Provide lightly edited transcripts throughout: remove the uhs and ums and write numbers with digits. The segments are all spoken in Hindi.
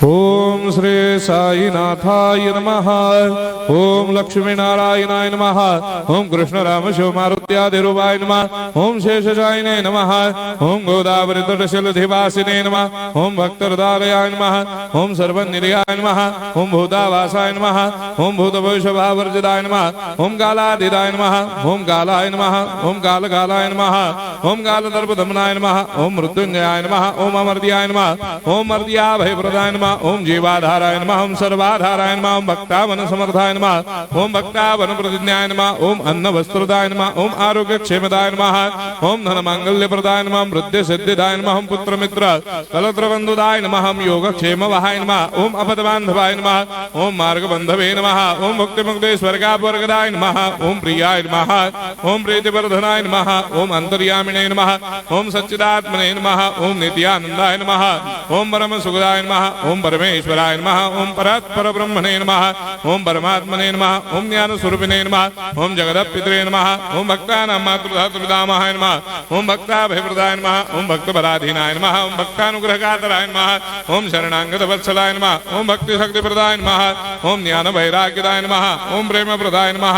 ओम श्री साईनाथाय नमः। ओम लक्ष्मी नारायणाय नमः। ओम कृष्ण राम शिव मारुत्यादिरूपाय नमः। ओम शेषशायिने नमः। ओम गोदावरी तटशिलधिवासिने नमः। ओम भक्तहृदयाय नमः। ओम सर्वनिर्याय नमः। ओम भूतावासाय नमः। ओम भूतभविष्यभावर्जिताय नमः। ओम कालातीताय नमः। ओम कालाय नमः। ओम कालकालाय नमः। ओम कालदर्पदमनाय नमः। ओम मृत्युंजयाय नमः। ओम अमर्त्याय नमः। ओम मर्त्याभयप्रदाय नमः। ओम जीवाधाराय नमः। ओम सर्वाधाराय नमः। ओम भक्तावन समर्थाय नमः। ओम भक्तावन प्रतिज्ञाय नमः। ओम अन्न वस्त्रदाय नमः। ओम आरोग्य क्षेमदाय नमः। ओम धन मांगल्य प्रदाय नमः। वृद्धि सिद्धिदाय नमः। ओम पुत्र मित्र कलत्र बंधुदाय नमः। ओम योग क्षेम वहाय नमः। ओम अपद बांधवाय नमः। ओम मार्ग बंधवे नमः। ओम मुक्ति मुक्ति स्वर्गापवर्गदाय नमः। ओम प्रियाय नमः। ओम प्रीतिवर्धनाय नमः। ओम अंतर्यामिने नमः। ओम सच्चिदात्मने नमः। ओम नित्यानंदाय नमः। ओम परम सुखदाय नमः। ओम परमेश्वराय नमः। ओम परात्पर ब्रह्मणे नमः। ओम परमात्मने नमः। ओम ज्ञान स्वरूपिणे नमः। ओम जगदपितरे नमः। ओम भक्तानां मातृधातुपितामहाय नमः। ओम भक्ताभयप्रदाय नमः। ओम भक्तपराधीनाय नमः। ओम भक्तानुग्रहकातराय नमः। ओम शरणागत वत्सलाय नमः। ओम भक्ति शक्तिप्रदाय नमः। ओम ज्ञान वैराग्यदाय नमः। ओम प्रेम प्रदाय नमः।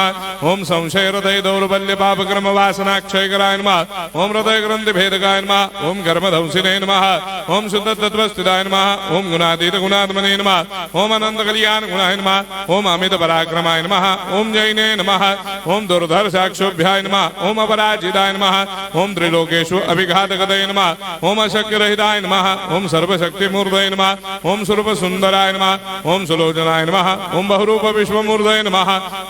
ओम संशय हृदय दौर्बल्य पाप कर्म वासना क्षयकराय नमः। ओम हृदय ग्रंथि भेदकाय नमः। ओम कर्मधंसिने नमः। ओम शुद्ध तत्वस्थिताय नमः। ओम गुणातीत गुणात्मने नमः। ओम अनंत कल्याण गुणाय नमः। ओम अमित पराक्रमाय नमः। ओम जैने नमः। ओम दुर्धर्षाक्षोभ्याय नमः। ओम अपराजिताय नमः। ओम त्रिलोकेषु अभिघातगतये नमः। ओम अशक्यरहिताय नमः। ओम सर्वशक्तिमूर्तये नमः। ओम स्वरूप सुंदराय नमः। ओम सुलोचनाय नमः। ओम बहुरूप विश्वमूर्तये नमः।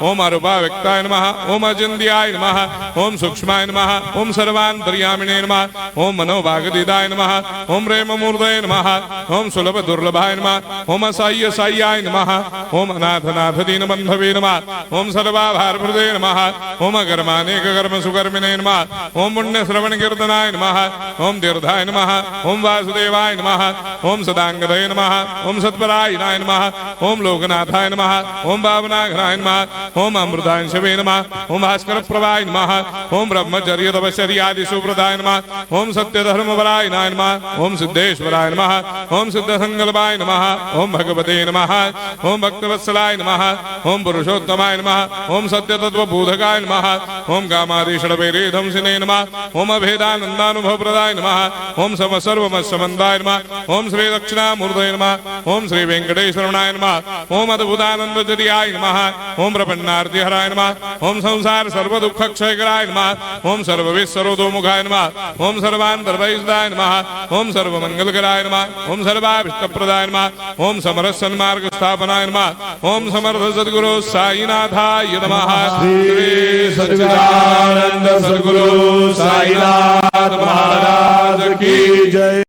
ओम अरूपाव्यक्ताय नमः। ओम अचिन्त्याय नमः। ओम सूक्ष्माय नमः। ओम सर्वान्तर्यामिने नमः। ओम मनोभागदिदाय नमः। ओम प्रेममूर्तये नमः। ओम सुलभ दुर्लभाय नमः। ओम असाह्य साह्याय नमः। ओम अनाथनाथ दीनबन्धवे नमः। ओम सर्वाभारप्रदे नमः। ओम अकर्मानेक कर्म सुकर्मिणे नमः। ओम पुण्य श्रवण कीर्तनाय नमः। ओम तीर्थाय नमः। ओम वासुदेवाय नमः। ओम सदांगदये नमः। ओम सत्परायणाय नमः। ओम लोकनाथाय नमः। ओम भावनाघ्नाय नमः। ओम अमृतांशवे नमः। ओम भास्कर प्रभाय नमः। ओम ब्रह्मचर्य तपश्चर्यादि सुप्रदाय नमः। ओम सत्यधर्मपरायणाय नमः। ओम सिद्धेश्वराय नमः। ओम सिद्ध संकल्पाय नमः। ओम भगवते नमः। ओम भक्तवत्सलाय नमः। ओम पुरुषोत्तमाय नमः। ओम सत्य तत्वबोधकाय नमः। ओम कामादिषडवैरेधंसिने नमः। ओम अभेदानंदानुभव प्रदाय नमः। ओम सर्वमस्समन्दाय नमः। ओम श्री दक्षिणामूर्तये नमः। ओम श्री वेंकटेश्वरनाय नमः। ओम अद्भुतानंदजर्याय नमः। ओम प्रपन्नार्तिहराय नमः। ओम संसार सर्व दुख क्षयकराय नमः। ओम सर्वविश्वरोधोमुखाय नमः। ओम सर्वान्तर्भयदाय नमः। ओम सर्वमंगलकराय नमः। ओम सर्वाभिष्टप्रदाय नमः। ओम समरस सन्मार्ग स्थापनाय नमः। ओम समर्थ सद्गुरु साईनाथाय नमः। श्री सच्चिदानंद सद्गुरु साईनाथ महाराज की जय।